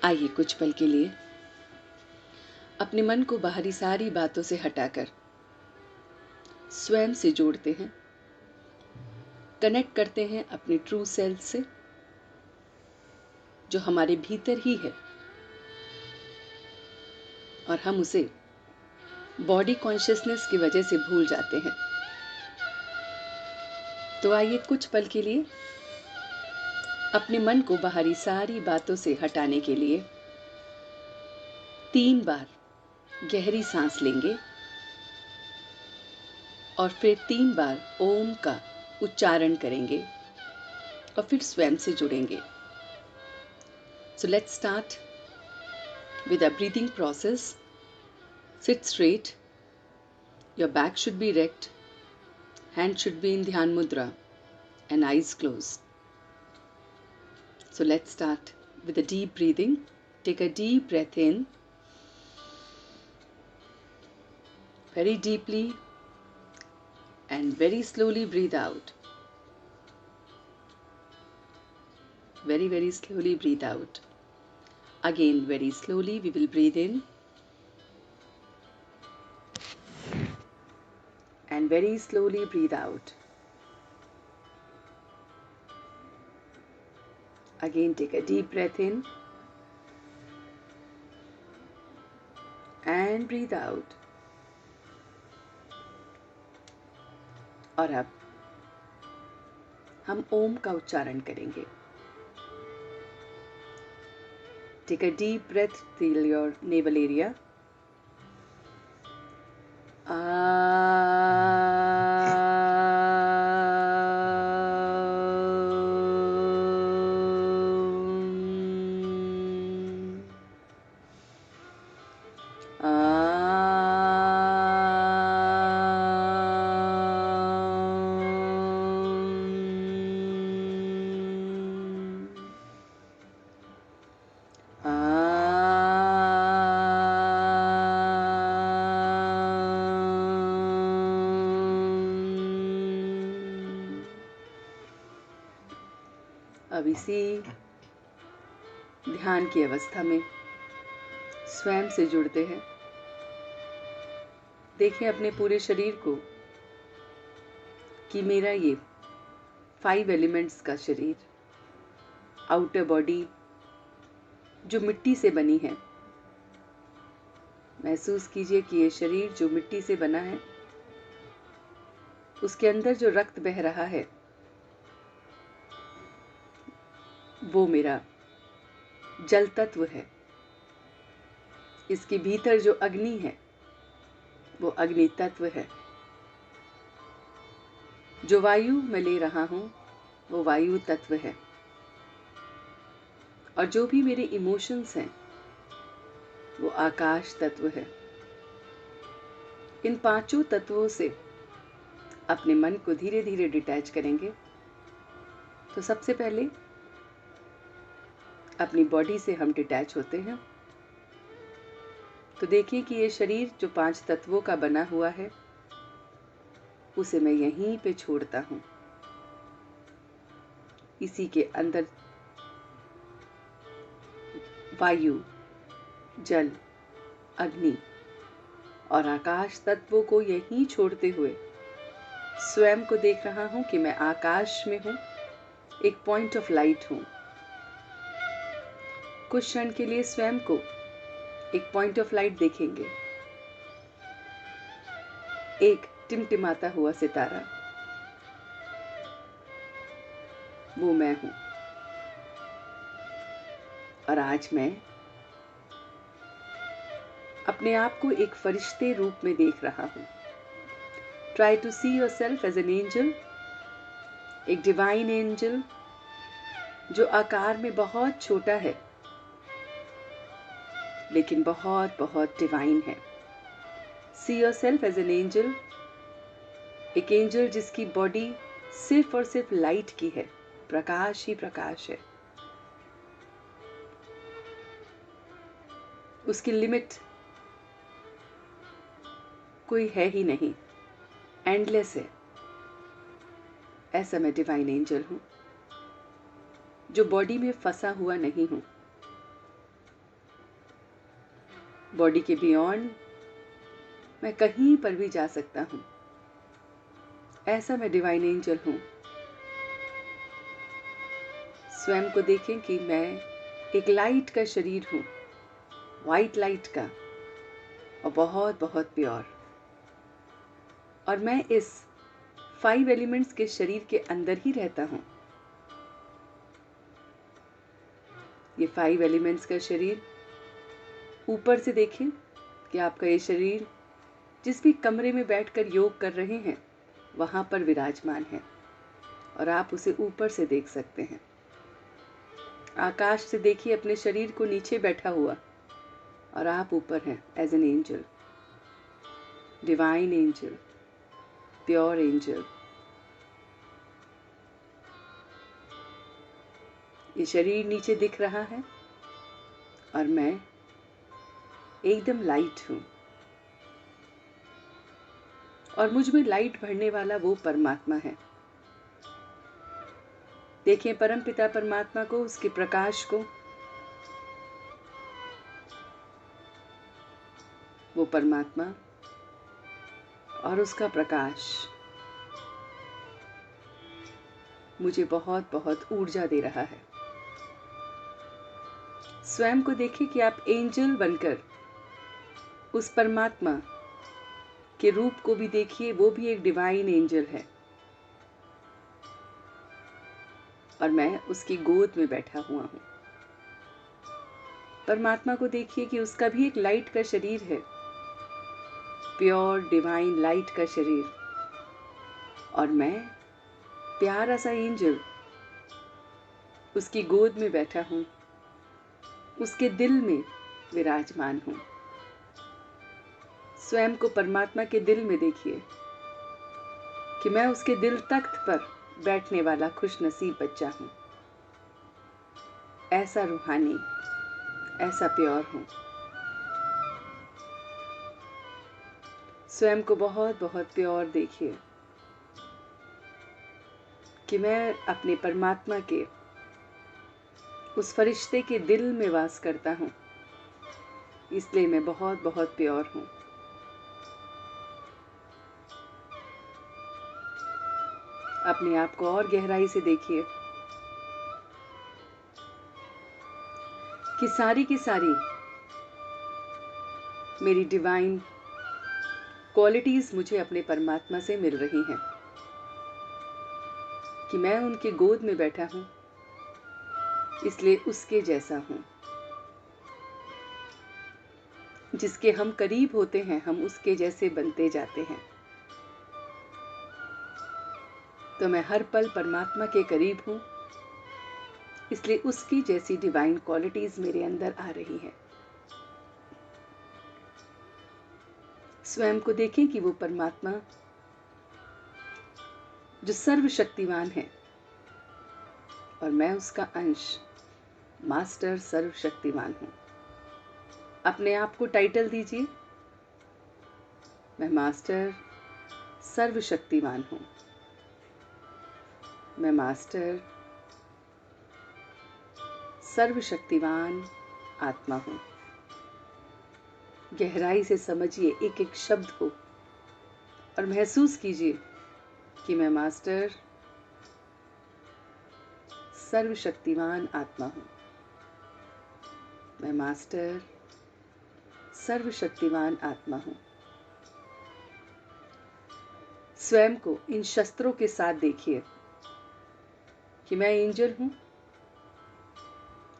आइए कुछ पल के लिए अपने मन को बाहरी सारी बातों से हटाकर स्वयं से जोड़ते हैं, कनेक्ट करते हैं अपने ट्रू सेल्फ से, जो हमारे भीतर ही है, और हम उसे बॉडी कॉन्शियसनेस की वजह से भूल जाते हैं। तो आइए कुछ पल के लिए अपने मन को बाहरी सारी बातों से हटाने के लिए 3 बार गहरी सांस लेंगे और फिर 3 बार ओम का उच्चारण करेंगे और फिर स्वयं से जुड़ेंगे। So let's start with a breathing process. Sit straight. Your back should be erect. Hand should be in Dhyan Mudra and eyes closed. So let's start with a deep breathing. Take a deep breath in. Very deeply and very slowly breathe out. Very, very slowly breathe out. Again, very slowly we will breathe in. And very slowly breathe out. Again, take a deep breath in. And breathe out. और अब हम ओम का उच्चारण करेंगे। Take a deep breath till your navel area. अब इसी ध्यान की अवस्था में स्वयं से जुड़ते हैं। देखें अपने पूरे शरीर को कि मेरा ये 5 एलिमेंट्स का शरीर, आउटर बॉडी जो मिट्टी से बनी है, महसूस कीजिए कि ये शरीर जो मिट्टी से बना है, उसके अंदर जो रक्त बह रहा है वो मेरा जल तत्व है। इसके भीतर जो अग्नि है वो अग्नि तत्व है। जो वायु मैं ले रहा हूं वो वायु तत्व है। और जो भी मेरे इमोशंस हैं वो आकाश तत्व है। इन 5 तत्वों से अपने मन को धीरे धीरे डिटैच करेंगे। तो सबसे पहले अपनी बॉडी से हम डिटैच होते हैं। तो देखिए कि ये शरीर जो 5 तत्वों का बना हुआ है उसे मैं यहीं पे छोड़ता हूं। इसी के अंदर वायु, जल, अग्नि और आकाश तत्वों को यहीं छोड़ते हुए स्वयं को देख रहा हूं कि मैं आकाश में हूं, एक पॉइंट ऑफ लाइट हूं। कुछ क्षण के लिए स्वयं को एक पॉइंट ऑफ लाइट देखेंगे, एक टिमटिमाता हुआ सितारा, वो मैं हूं। और आज मैं अपने आप को एक फरिश्ते रूप में देख रहा हूं। Try to see yourself as an angel, एक डिवाइन एंजल जो आकार में बहुत छोटा है लेकिन बहुत बहुत डिवाइन है। See yourself as an angel, एक एंजल जिसकी बॉडी सिर्फ और सिर्फ लाइट की है, प्रकाश ही प्रकाश है। उसकी लिमिट कोई है ही नहीं, एंडलेस है। ऐसा मैं डिवाइन एंजल हूं जो बॉडी में फंसा हुआ नहीं हूं। बॉडी के बियॉन्ड मैं कहीं पर भी जा सकता हूँ। ऐसा मैं डिवाइन एंजल हूँ। स्वयं को देखें कि मैं एक लाइट का शरीर हूँ, वाइट लाइट का, और बहुत बहुत प्योर। और मैं इस 5 एलिमेंट्स के शरीर के अंदर ही रहता हूँ। ये 5 एलिमेंट्स का शरीर, ऊपर से देखें कि आपका ये शरीर जिस भी कमरे में बैठकर योग कर रहे हैं वहाँ पर विराजमान है, और आप उसे ऊपर से देख सकते हैं। आकाश से देखिए अपने शरीर को नीचे बैठा हुआ, और आप ऊपर हैं as an angel, divine angel, pure angel. ये शरीर नीचे दिख रहा है और मैं एकदम लाइट हूँ, और मुझ में लाइट भरने वाला वो परमात्मा है। देखिए परमपिता परमात्मा को, उसके प्रकाश को। वो परमात्मा और उसका प्रकाश मुझे बहुत बहुत ऊर्जा दे रहा है। स्वयं को देखिए कि आप एंजल बनकर उस परमात्मा के रूप को भी देखिए, वो भी एक डिवाइन एंजल है, और मैं उसकी गोद में बैठा हुआ हूँ। परमात्मा को देखिए कि उसका भी एक लाइट का शरीर है, प्योर डिवाइन लाइट का शरीर, और मैं प्यारा सा एंजल उसकी गोद में बैठा हूँ, उसके दिल में विराजमान हूँ। स्वयं को परमात्मा के दिल में देखिए कि मैं उसके दिल तख्त पर बैठने वाला खुश नसीब बच्चा हूँ। ऐसा रूहानी, ऐसा प्योर हूँ। स्वयं को बहुत बहुत प्योर देखिए कि मैं अपने परमात्मा के उस फरिश्ते के दिल में वास करता हूँ, इसलिए मैं बहुत बहुत प्योर हूँ। अपने आप को और गहराई से देखिए कि सारी की सारी मेरी डिवाइन क्वालिटीज मुझे अपने परमात्मा से मिल रही हैं, कि मैं उनके गोद में बैठा हूँ, इसलिए उसके जैसा हूँ। जिसके हम करीब होते हैं हम उसके जैसे बनते जाते हैं। तो मैं हर पल परमात्मा के करीब हूँ, इसलिए उसकी जैसी डिवाइन क्वालिटीज मेरे अंदर आ रही हैं। स्वयं को देखें कि वो परमात्मा जो सर्वशक्तिमान है, और मैं उसका अंश, मास्टर सर्वशक्तिमान हूँ। अपने आप को टाइटल दीजिए, मैं मास्टर सर्वशक्तिमान हूँ। मैं मास्टर सर्वशक्तिमान आत्मा हूँ। गहराई से समझिए एक एक शब्द को, और महसूस कीजिए कि मैं मास्टर सर्वशक्तिमान आत्मा हूँ। मैं मास्टर सर्वशक्तिमान आत्मा हूँ। स्वयं को इन शस्त्रों के साथ देखिए कि मैं एंजल हूँ,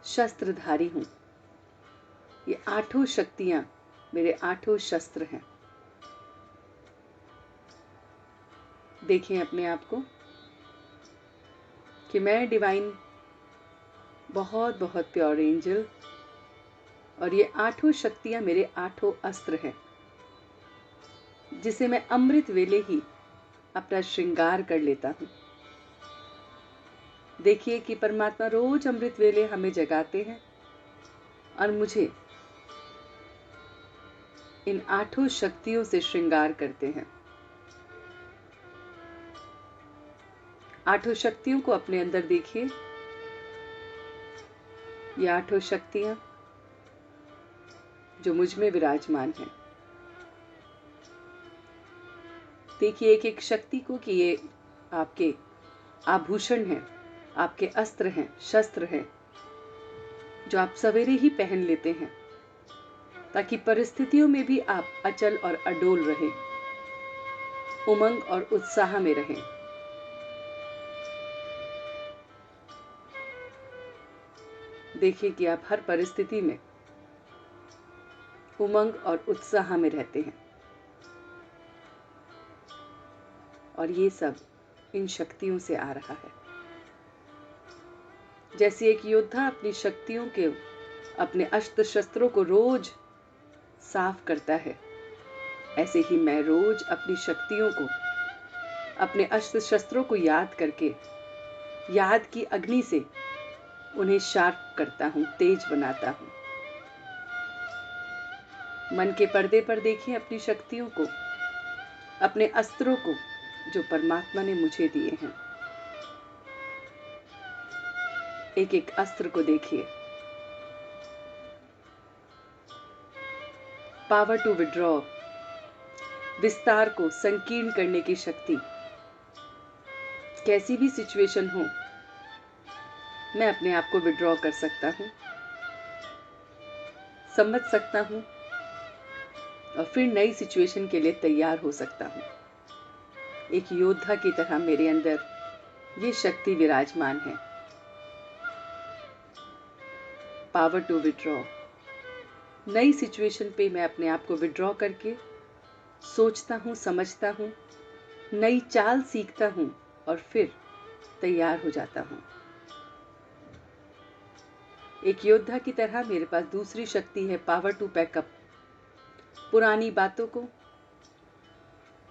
शस्त्रधारी हूँ। ये 8 शक्तियां मेरे 8 शस्त्र हैं। देखें अपने आप को कि मैं डिवाइन बहुत बहुत प्योर एंजल, और ये 8 शक्तियां मेरे 8 अस्त्र हैं, जिसे मैं अमृत वेले ही अपना श्रृंगार कर लेता हूँ। देखिए कि परमात्मा रोज अमृत वेले हमें जगाते हैं, और मुझे इन 8 शक्तियों से श्रृंगार करते हैं। 8 शक्तियों को अपने अंदर देखिए। ये 8 शक्तियां जो मुझ में विराजमान है। देखिए एक एक शक्ति को कि ये आपके आभूषण हैं, आपके अस्त्र हैं, शस्त्र हैं, जो आप सवेरे ही पहन लेते हैं ताकि परिस्थितियों में भी आप अचल और अडोल रहें, उमंग और उत्साह में रहें। देखिए कि आप हर परिस्थिति में उमंग और उत्साह में रहते हैं, और ये सब इन शक्तियों से आ रहा है। जैसे एक योद्धा अपनी शक्तियों के, अपने अस्त्र शस्त्रों को रोज साफ करता है, ऐसे ही मैं रोज अपनी शक्तियों को, अपने अस्त्र शस्त्रों को याद करके, याद की अग्नि से उन्हें शार्प करता हूं, तेज बनाता हूं। मन के पर्दे पर देखिए अपनी शक्तियों को, अपने अस्त्रों को जो परमात्मा ने मुझे दिए हैं। एक एक अस्त्र को देखिए। पावर टू विड्रॉ, विस्तार को संकीर्ण करने की शक्ति। कैसी भी सिचुएशन हो, मैं अपने आप को विड्रॉ कर सकता हूं, समझ सकता हूं और फिर नई सिचुएशन के लिए तैयार हो सकता हूं। एक योद्धा की तरह मेरे अंदर ये शक्ति विराजमान है। Power to withdraw. नई सिचुएशन पे मैं अपने आप को विड्रॉ करके सोचता हूं, समझता हूं, नई चाल सीखता हूं और फिर तैयार हो जाता हूं। एक योद्धा की तरह मेरे पास दूसरी शक्ति है, पावर टू पैकअप। पुरानी बातों को,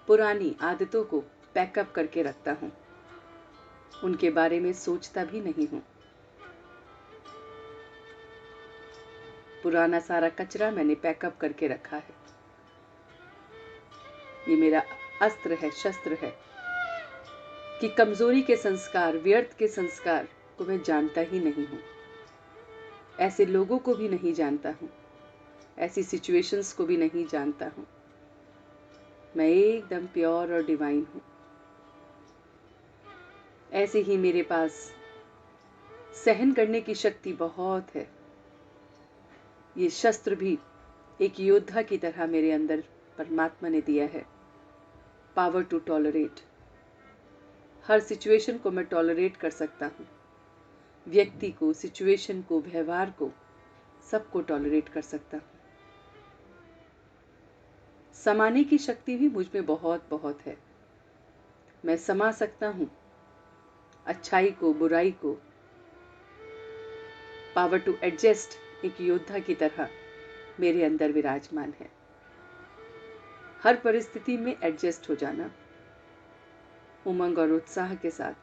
पुरानी आदतों को पैकअप करके रखता हूं, उनके बारे में सोचता भी नहीं हूं। पुराना सारा कचरा मैंने पैकअप करके रखा है। ये मेरा अस्त्र है, शस्त्र है कि कमजोरी के संस्कार, व्यर्थ के संस्कार को मैं जानता ही नहीं हूं, ऐसे लोगों को भी नहीं जानता हूं, ऐसी सिचुएशंस को भी नहीं जानता हूं। मैं एकदम प्योर और डिवाइन हूं। ऐसे ही मेरे पास सहन करने की शक्ति बहुत है। ये शस्त्र भी एक योद्धा की तरह मेरे अंदर परमात्मा ने दिया है। Power to tolerate. हर सिचुएशन को मैं टॉलरेट कर सकता हूँ, व्यक्ति को, सिचुएशन को, व्यवहार को, सबको टॉलरेट कर सकता हूँ। समाने की शक्ति भी मुझ में बहुत बहुत है। मैं समा सकता हूँ अच्छाई को, बुराई को। पावर टू एडजस्ट एक योद्धा की तरह मेरे अंदर विराजमान है। हर परिस्थिति में एडजस्ट हो जाना, उमंग और उत्साह के साथ,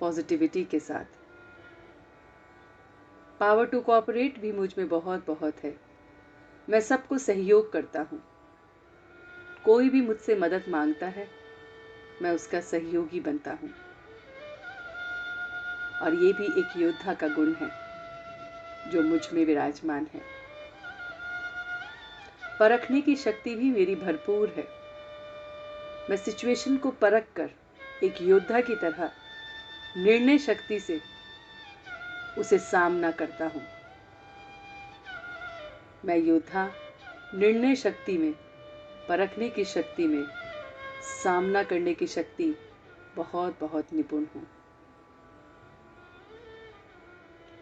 पॉजिटिविटी के साथ। पावर टू कोऑपरेट भी मुझ में बहुत बहुत है। मैं सबको सहयोग करता हूँ। कोई भी मुझसे मदद मांगता है, मैं उसका सहयोगी बनता हूँ। और ये भी एक योद्धा का गुण है जो मुझ में विराजमान है। परखने की शक्ति भी मेरी भरपूर है। मैं सिचुएशन को परख कर एक योद्धा की तरह निर्णय शक्ति से उसे सामना करता हूँ। मैं योद्धा निर्णय शक्ति में, परखने की शक्ति में, सामना करने की शक्ति बहुत बहुत निपुण हूँ।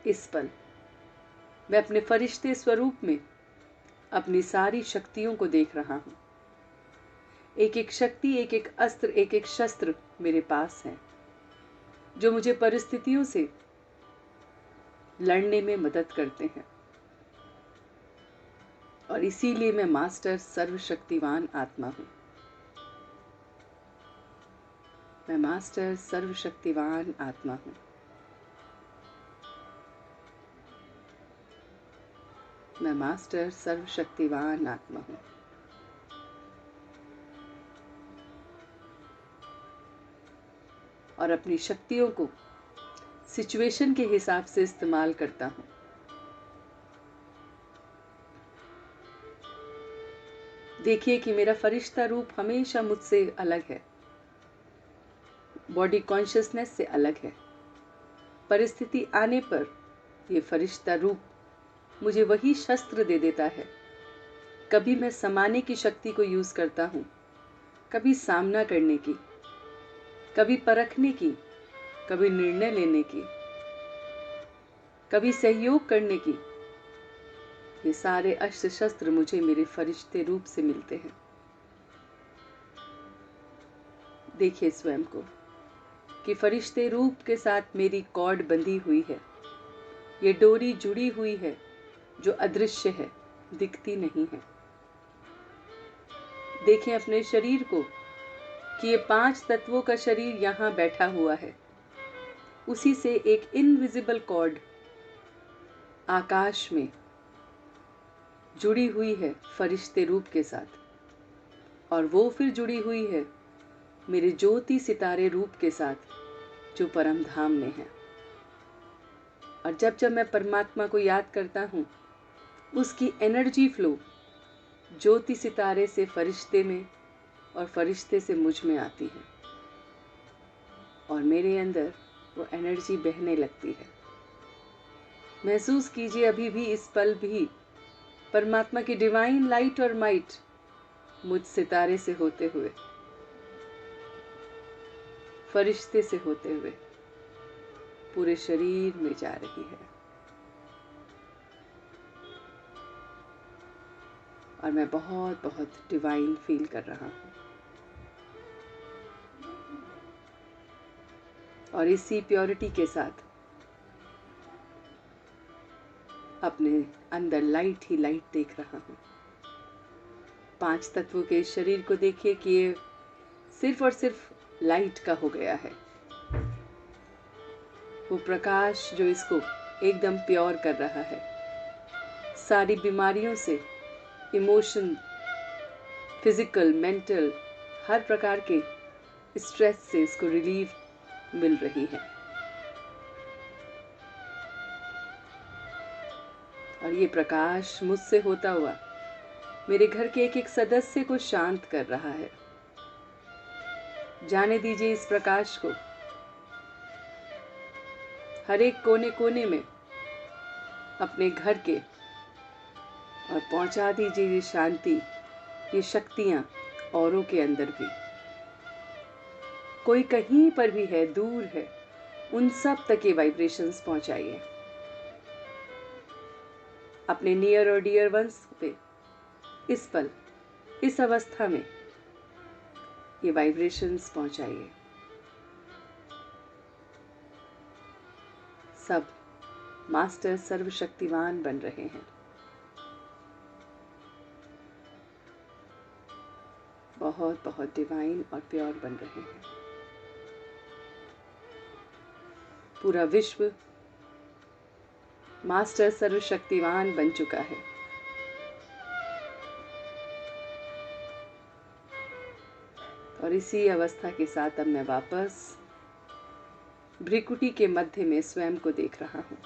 इस पल मैं अपने फरिश्ते स्वरूप में अपनी सारी शक्तियों को देख रहा हूँ। एक एक शक्ति, एक एक अस्त्र, एक एक शस्त्र मेरे पास है जो मुझे परिस्थितियों से लड़ने में मदद करते हैं। और इसीलिए मैं मास्टर सर्वशक्तिवान आत्मा हूँ। मैं मास्टर सर्वशक्तिवान आत्मा हूँ। मैं मास्टर सर्वशक्तिवान आत्मा हूँ। और अपनी शक्तियों को सिचुएशन के हिसाब से इस्तेमाल करता हूँ। देखिए कि मेरा फरिश्ता रूप हमेशा मुझसे अलग है, बॉडी कॉन्शियसनेस से अलग है। परिस्थिति आने पर ये फरिश्ता रूप मुझे वही शस्त्र दे देता है। कभी मैं समाने की शक्ति को यूज करता हूँ, कभी सामना करने की, कभी परखने की, कभी निर्णय लेने की, कभी सहयोग करने की। ये सारे अस्त्र शस्त्र मुझे मेरे फरिश्ते रूप से मिलते हैं। देखिए स्वयं को कि फरिश्ते रूप के साथ मेरी कॉर्ड बंधी हुई है। ये डोरी जुड़ी हुई है जो अदृश्य है, दिखती नहीं है। देखें अपने शरीर को कि ये 5 तत्वों का शरीर यहाँ बैठा हुआ है। उसी से एक इनविजिबल कॉर्ड आकाश में जुड़ी हुई है फरिश्ते रूप के साथ, और वो फिर जुड़ी हुई है मेरे ज्योति सितारे रूप के साथ जो परम धाम में है। और जब जब मैं परमात्मा को याद करता हूँ, उसकी एनर्जी फ्लो ज्योति सितारे से फरिश्ते में और फरिश्ते से मुझ में आती है, और मेरे अंदर वो एनर्जी बहने लगती है। महसूस कीजिए अभी भी, इस पल भी परमात्मा की डिवाइन लाइट और माइट मुझ सितारे से होते हुए, फरिश्ते से होते हुए पूरे शरीर में जा रही है। और मैं बहुत बहुत डिवाइन फील कर रहा हूँ। और इसी प्योरिटी के साथ अपने अंदर लाइट ही लाइट देख रहा हूँ। 5 तत्वों के इस शरीर को देखिए कि ये सिर्फ और सिर्फ लाइट का हो गया है। वो प्रकाश जो इसको एकदम प्योर कर रहा है, सारी बीमारियों से, इमोशन, फिजिकल, मेंटल, हर प्रकार के स्ट्रेस से इसको रिलीफ मिल रही है। और ये प्रकाश मुझसे होता हुआ मेरे घर के एक एक सदस्य को शांत कर रहा है। जाने दीजिए इस प्रकाश को हर एक कोने कोने में अपने घर के, और पहुंचा दीजिए ये शांति, ये शक्तियां औरों के अंदर भी। कोई कहीं पर भी है, दूर है, उन सब तक ये वाइब्रेशंस पहुंचाइए। अपने नियर और डियर वंस पे इस पल, इस अवस्था में ये वाइब्रेशंस पहुंचाइए। सब मास्टर सर्वशक्तिवान बन रहे हैं, बहुत बहुत डिवाइन और प्योर बन रहे हैं। पूरा विश्व मास्टर सर्वशक्तिवान बन चुका है। और इसी अवस्था के साथ अब मैं वापस भ्रिकुटी के मध्य में स्वयं को देख रहा हूँ।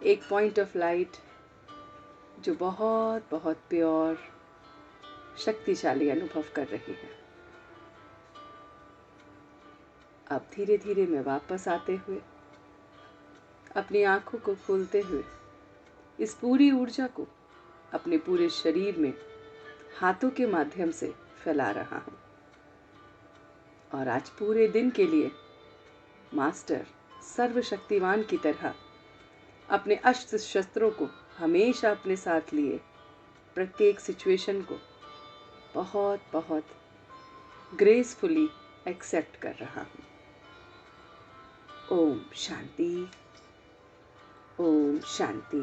एक पॉइंट ऑफ लाइट जो बहुत बहुत प्योर, शक्तिशाली अनुभव कर रही है। अब धीरे धीरे मैं वापस आते हुए, अपनी आंखों को खोलते हुए इस पूरी ऊर्जा को अपने पूरे शरीर में हाथों के माध्यम से फैला रहा हूँ। और आज पूरे दिन के लिए मास्टर सर्वशक्तिवान की तरह अपने अस्त्र शस्त्रों को हमेशा अपने साथ लिए प्रत्येक सिचुएशन को बहुत बहुत ग्रेसफुली एक्सेप्ट कर रहा हूँ। ओम शांति, ओम शांति।